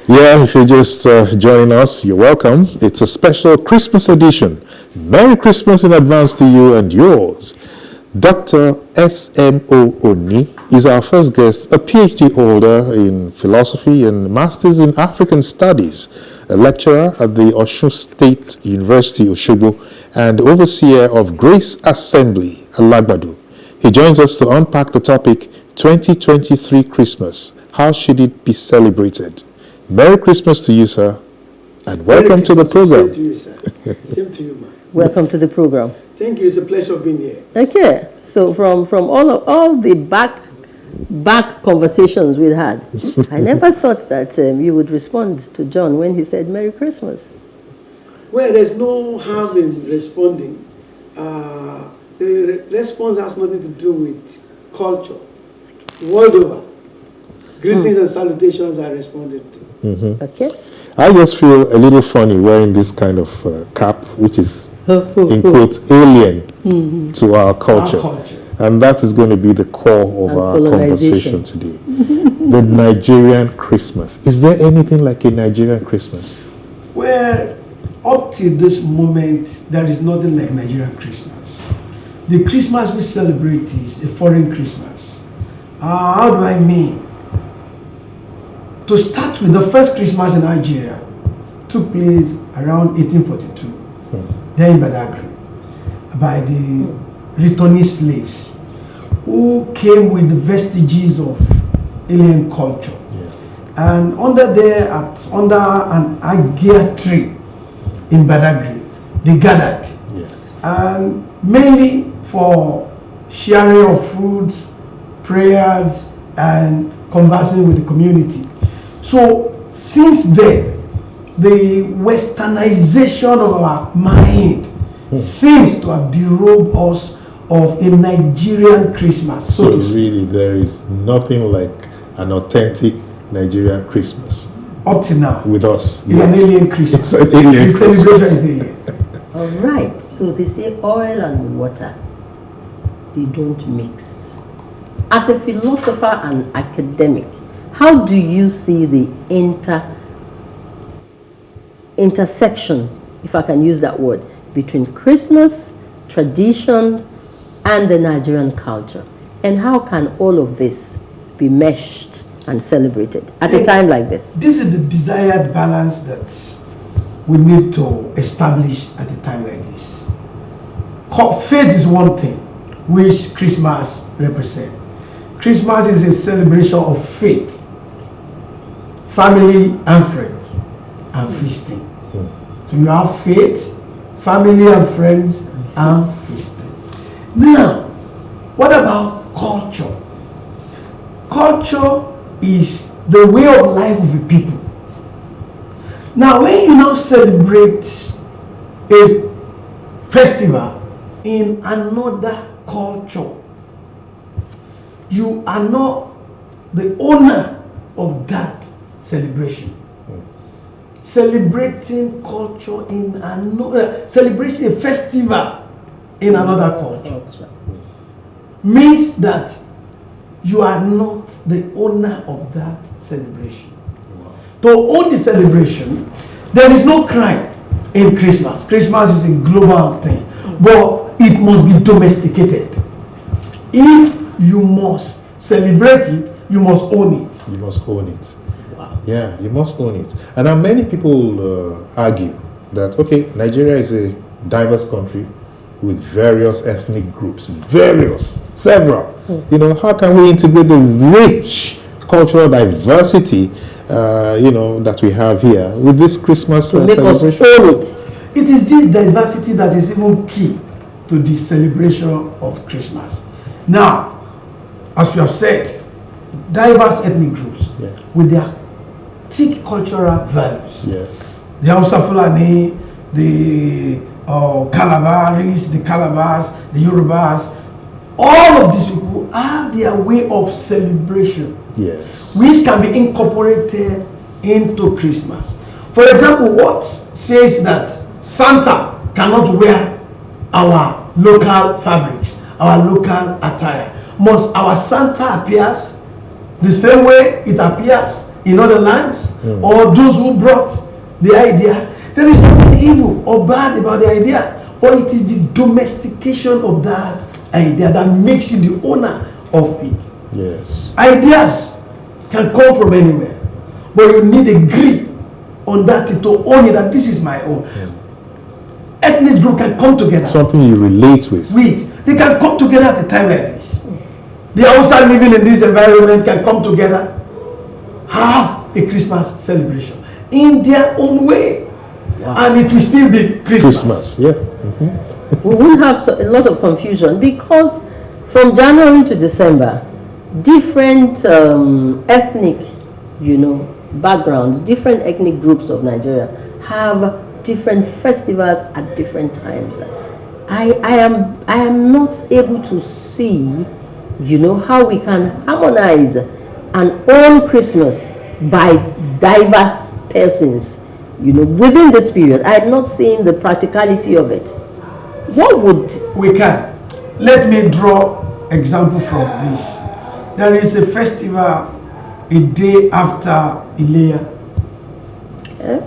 Yeah, if you're just joining us, you're welcome. It's a special Christmas edition. Merry Christmas in advance to you and yours. Dr. S.M.O. Oni is our first guest, a PhD holder in philosophy and Masters in African Studies, a lecturer at the Osun State University, Osogbo, and overseer of Grace Assembly, Alagbadu. He joins us to unpack the topic, 2023 Christmas. How should it be celebrated? Merry Christmas to you, sir, and welcome to the program. Same to you, sir. Same to you, man. Welcome to the program. Thank you. It's a pleasure being here. Okay, so from all the back conversations we had, I never thought that you would respond to John when he said Merry Christmas. Well, there's no harm in responding. The response has nothing to do with culture. World over, greetings and salutations are responded to. Mm-hmm. Okay. I just feel a little funny wearing this kind of cap, which is, in quotes, alien to our culture. And that is going to be the core of our conversation today. The Nigerian Christmas. Is there anything like a Nigerian Christmas? Well, up to this moment, there is nothing like Nigerian Christmas. The Christmas we celebrate is a foreign Christmas. How do I mean? To start with, the first Christmas in Nigeria took place around 1842, there in Badagry, by the returning slaves who came with the vestiges of alien culture. Yeah. And under an agua tree in Badagry, they gathered. Yes. And mainly for sharing of foods, prayers, and conversing with the community. So since then, the westernization of our mind seems to have derobed us of a Nigerian Christmas. So really, there is nothing like an authentic Nigerian Christmas. Up to now. With us. It's an alien Christmas. It's an alien the celebration is alien. All right, so they say oil and water, they don't mix. As a philosopher and academic, how do you see the intersection, if I can use that word, between Christmas, traditions, and the Nigerian culture? And how can all of this be meshed and celebrated at a time like this? This is the desired balance that we need to establish at a time like this. Faith is one thing, which Christmas represents. Christmas is a celebration of faith, family and friends, and feasting. So you have faith, family and friends, and feasting. Now, what about culture? Culture is the way of life of the people. Now, when you now celebrate a festival in another culture, you are not the owner of that celebration. Celebrating culture in another, celebrating a festival in another culture means that you are not the owner of that celebration. Wow. To own the celebration, there is no crime in Christmas. Christmas is a global thing, but it must be domesticated. If you must celebrate it, you must own it. You must own it. Wow. Yeah, you must own it. And many people argue that, okay, Nigeria is a diverse country with various ethnic groups, several. You know, how can we integrate the rich cultural diversity, that we have here with this Christmas celebration? It is this diversity that is even key to the celebration of Christmas. Now, as you have said, diverse ethnic groups with their thick cultural values. Yes. The Hausa Fulani, the Calabaris, the Calabars, the Yorubas, all of these people have their way of celebration, which can be incorporated into Christmas. For example, what says that Santa cannot wear our local fabrics, our local attire? Must our Santa appears the same way it appears in other lands, or those who brought the idea. There is nothing evil or bad about the idea, but it is the domestication of that idea that makes you the owner of it. Yes. Ideas can come from anywhere, but you need a grip on that to own it, that this is my own. Ethnic group can come together. Something you relate with. They can come together at a time like this. The outside living in this environment can come together, have a Christmas celebration in their own way. Wow. And it will still be Christmas. Yeah. We will have a lot of confusion because from January to December, different ethnic, backgrounds, different ethnic groups of Nigeria have different festivals at different times. I am not able to see, how we can harmonize and own Christmas by diverse persons, within this period. I am not seeing the practicality of it. What would we can? Let me draw example from this. There is a festival a day after Ileya.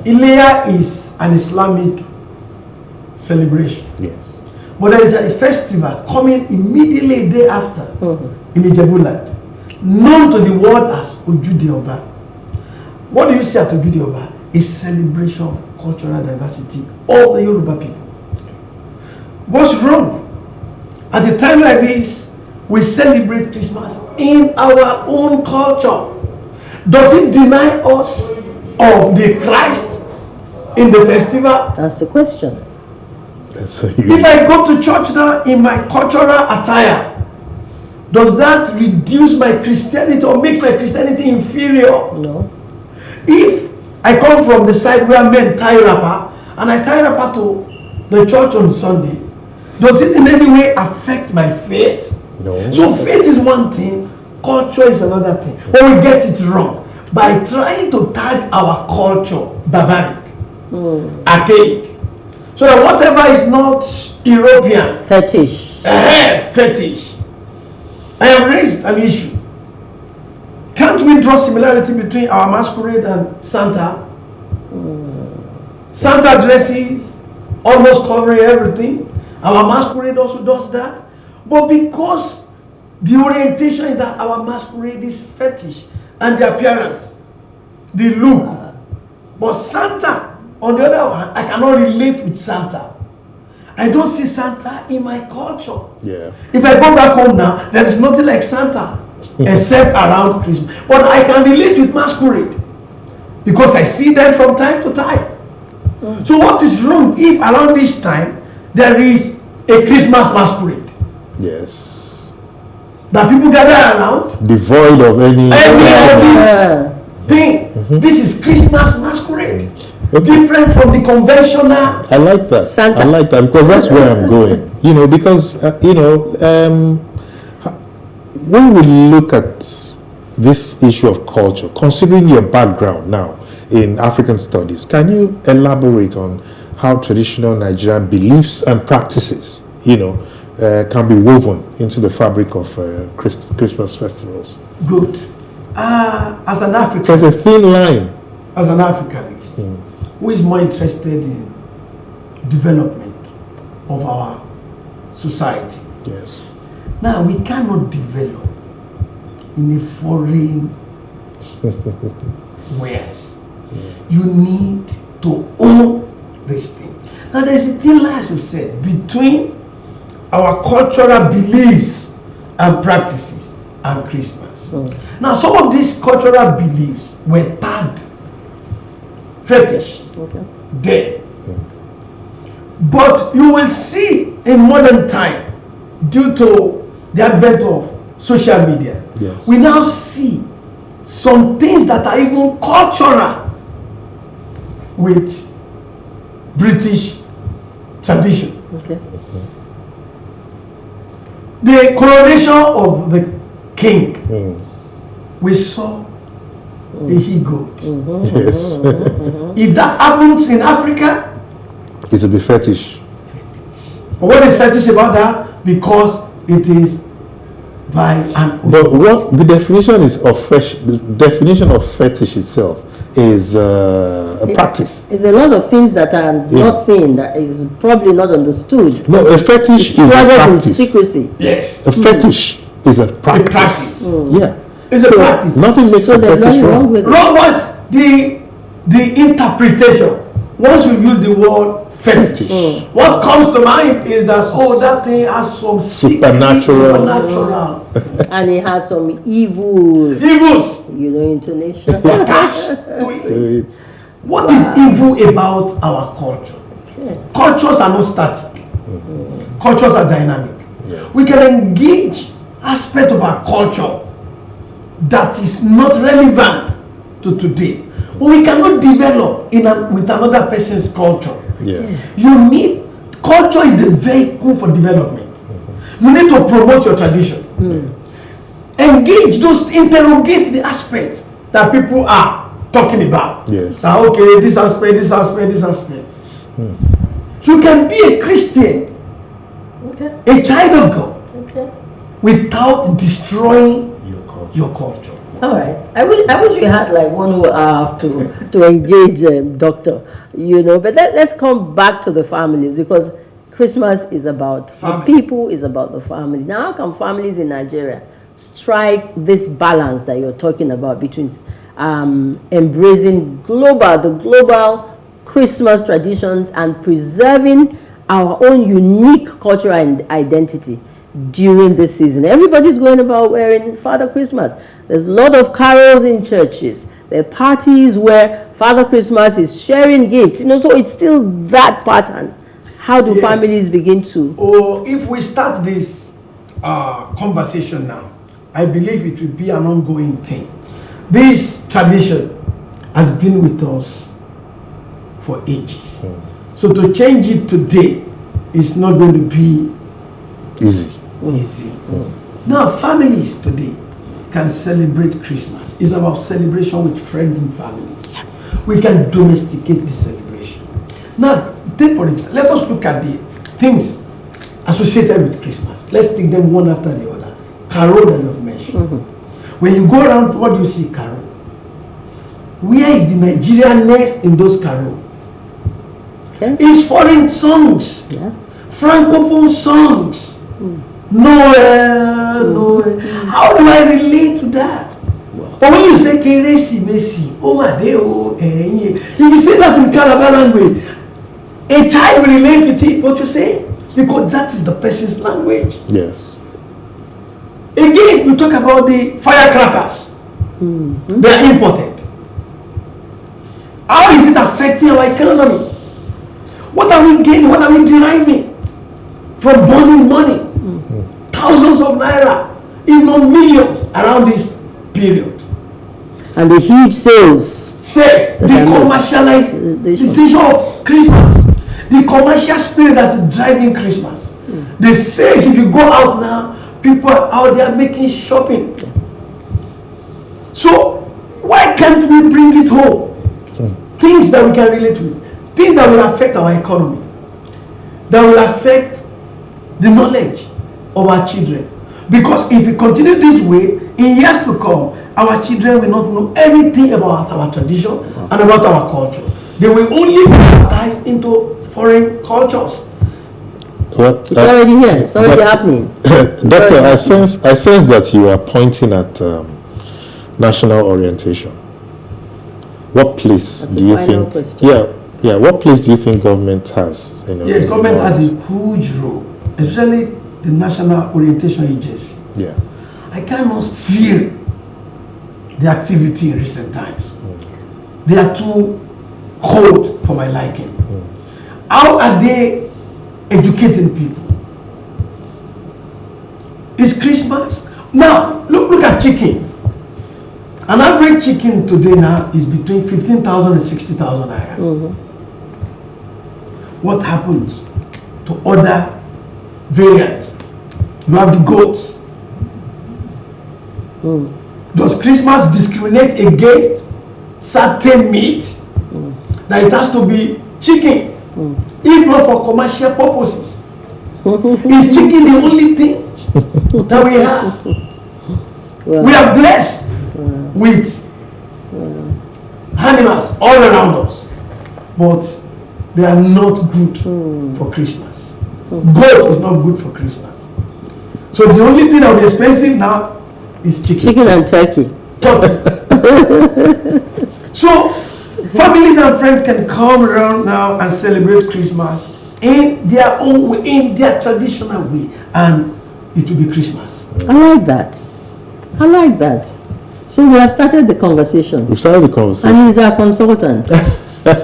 Ileya is an Islamic celebration. Yes. But there is a festival coming immediately a day after in Ijebu land, known to the world as Ojude Oba. What do you say at Ojude Oba? A celebration of cultural diversity of the Yoruba people. What's wrong? At a time like this, we celebrate Christmas in our own culture. Does it deny us of the Christ in the festival? That's the question. That's if I go to church now in my cultural attire, does that reduce my Christianity or makes my Christianity inferior? No. If I come from the side where men tie wrapper and I tie wrapper to the church on Sunday, does it in any way affect my faith? No. So faith is one thing, culture is another thing. But we get it wrong by trying to tag our culture barbaric, archaic, so that whatever is not European, fetish. Fetish. I have raised an issue. Can't we draw similarity between our masquerade and Santa? Santa dresses, almost covering everything. Our masquerade also does that. But because the orientation is that our masquerade is fetish and the appearance, the look. But Santa, on the other hand, I cannot relate with Santa. I don't see Santa in my culture. Yeah. If I go back home now, there is nothing like Santa except around Christmas. But I can relate with masquerade because I see them from time to time. So what is wrong if around this time there is a Christmas masquerade? Yes. That people gather around, devoid of any thing. This is Christmas masquerade. Different from the conventional. I like that. Santa. I like that because that's where I'm going. Because when we look at this issue of culture, considering your background now in African studies, can you elaborate on how traditional Nigerian beliefs and practices, can be woven into the fabric of Christmas festivals? Good. As an African, There's a thin line. As an Africanist, who is more interested in development of our society? Yes. Now, we cannot develop in a foreign ways. You need to own this thing. Now, there is a thin line, as you said, between our cultural beliefs and practices and Christmas. Now, some of these cultural beliefs were tagged fetish there. But you will see in modern time, due to the advent of social media, we now see some things that are even cultural with British tradition. The coronation of the king, we saw a he-goat. Yes. If that happens in Africa, it will be fetish. But what is fetish about that? Because it is by an But what the definition is of the definition of fetish itself is a practice. There's a lot of things that are not seen, that is probably not understood. No, a fetish is a practice. Secrecy. Yes. A fetish is a practice. Yeah. It's a practice. Nothing makes a there's fetish nothing wrong wrong. with it. Wrong, but the interpretation. Once you use the word fetish, what comes to mind is that that thing has some Supernatural. And it has some evils, intonation. attached to it. What is evil about our culture? Cultures are not static. Cultures are dynamic. We can engage aspect of our culture that is not relevant to today. But we cannot develop with another person's culture. You need, culture is the vehicle for development. You need to promote your tradition. Engage, interrogate the aspect that people are talking about. Yes. Okay, this aspect. You can be a Christian, a child of God, without destroying your culture. All right. I wish we had like 1 hour to engage, doctor. But let's come back to the families, because Christmas is about the people, is about the family. Now, how can families in Nigeria strike this balance that you're talking about between embracing the global Christmas traditions and preserving our own unique cultural identity during this season? Everybody's going about wearing Father Christmas. There's a lot of carols in churches. There are parties where Father Christmas is sharing gifts. So it's still that pattern. How do families begin to? If we start this conversation now, I believe it will be an ongoing thing. This tradition has been with us for ages. So to change it today is not going to be easy. Now, families today can celebrate Christmas. It's about celebration with friends and families. We can domesticate the celebration. Now, for instance, let us look at the things associated with Christmas. Let's take them one after the other. Carol that you've mentioned. When you go around, what do you see? Carol. Where is the Nigerianness in those carols? It's foreign songs, francophone songs. Noel. How do I relate to that? But when you say Keresi Messi, if you say that in Calabar language, a child will relate with it, what you say, because that is the person's language. Yes. Again, we talk about the firecrackers. They are imported. How is it affecting our economy? What are we gaining? What are we deriving from burning money? Thousands of naira, if not millions, around this period. And the huge sales. The commercialization of Christmas, the commercial spirit that is driving Christmas. The sales, if you go out now, people are out there making shopping. So why can't we bring it home? Things that we can relate with, things that will affect our economy, that will affect the knowledge of our children. Because if we continue this way, in years to come, our children will not know anything about our tradition and about our culture. They will only be baptized into foreign cultures. It's already here. It's already happening. Doctor, I sense that you are pointing at national orientation. What place do you think? Question. What place do you think government has? Yes, government has a huge role, especially the National Orientation Agency. I cannot feel the activity in recent times. They are too cold for my liking. How are they educating people? It's Christmas. Now, look at chicken. An average chicken today now is between 15,000 and 60,000 naira. What happens to other variants? You have the goats. Does Christmas discriminate against certain meat? That it has to be chicken, if not for commercial purposes. Is chicken the only thing that we have. Well, We are blessed with animals all around us, but they are not good for Christmas. Goat is not good for Christmas. So the only thing that will be expensive now is chicken. chicken and turkey. So families and friends can come around now and celebrate Christmas in their own way, in their traditional way, and it will be Christmas. I like that. I like that. So we have started the conversation. We've started the conversation. And he's our consultant.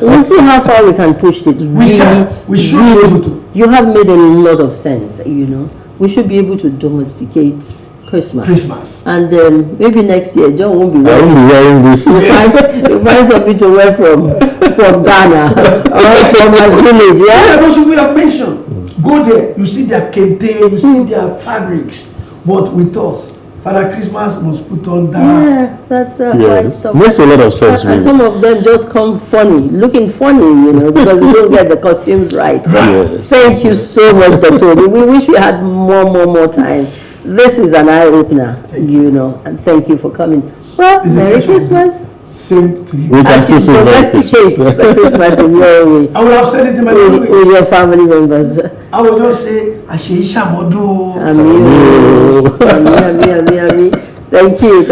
We'll see how far we can push it. We should be able to. You have made a lot of sense, you know. We should be able to domesticate Christmas. And maybe next year, John won't be I wearing. won't be wearing this. You find something to wear from Ghana or from my village, yeah? Those we have mentioned, go there, you see their kente, you see their fabrics. But with us, Father Christmas must put on that. Yeah, that's right. Yes, stuff. makes a lot of sense. And Really. some of them just come funny, looking funny, you know, because they don't get the costumes right. Yes. Thank you so much, Dr. Obi. We wish we had more time. This is an eye-opener, you know, and thank you for coming. Well, It's a Merry pleasure. Christmas. Same to you. We can As still you say Merry domesticate Christmas. the Christmas in your way, I will have said it in my language. with your family members. I will just say, Ashe Shamodu. Ami. Thank you.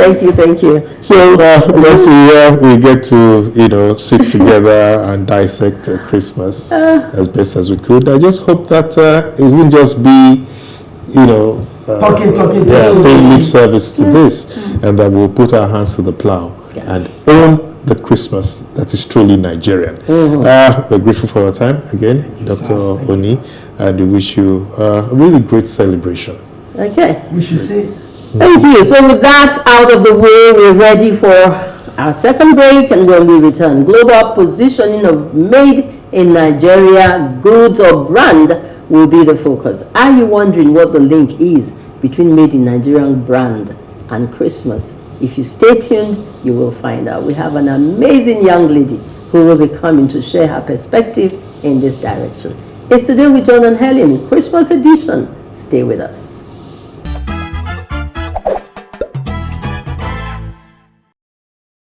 So let's see, we get to, you know, sit together and dissect Christmas as best as we could. I just hope that it won't just be, you know, Talking. paying lip service to this, and that we'll put our hands to the plow and own the Christmas that is truly Nigerian. We're grateful for our time again, Dr. Oni, and we wish you a really great celebration. Okay. We should say, Thank you. So with that out of the way, we're ready for our second break, and when we return, global positioning of made in Nigeria goods or brand will be the focus. Are you wondering what the link is between made in Nigerian brand and Christmas? If you stay tuned, you will find out. We have an amazing young lady who will be coming to share her perspective in this direction. It's Today with John and Helen, Christmas edition. Stay with us.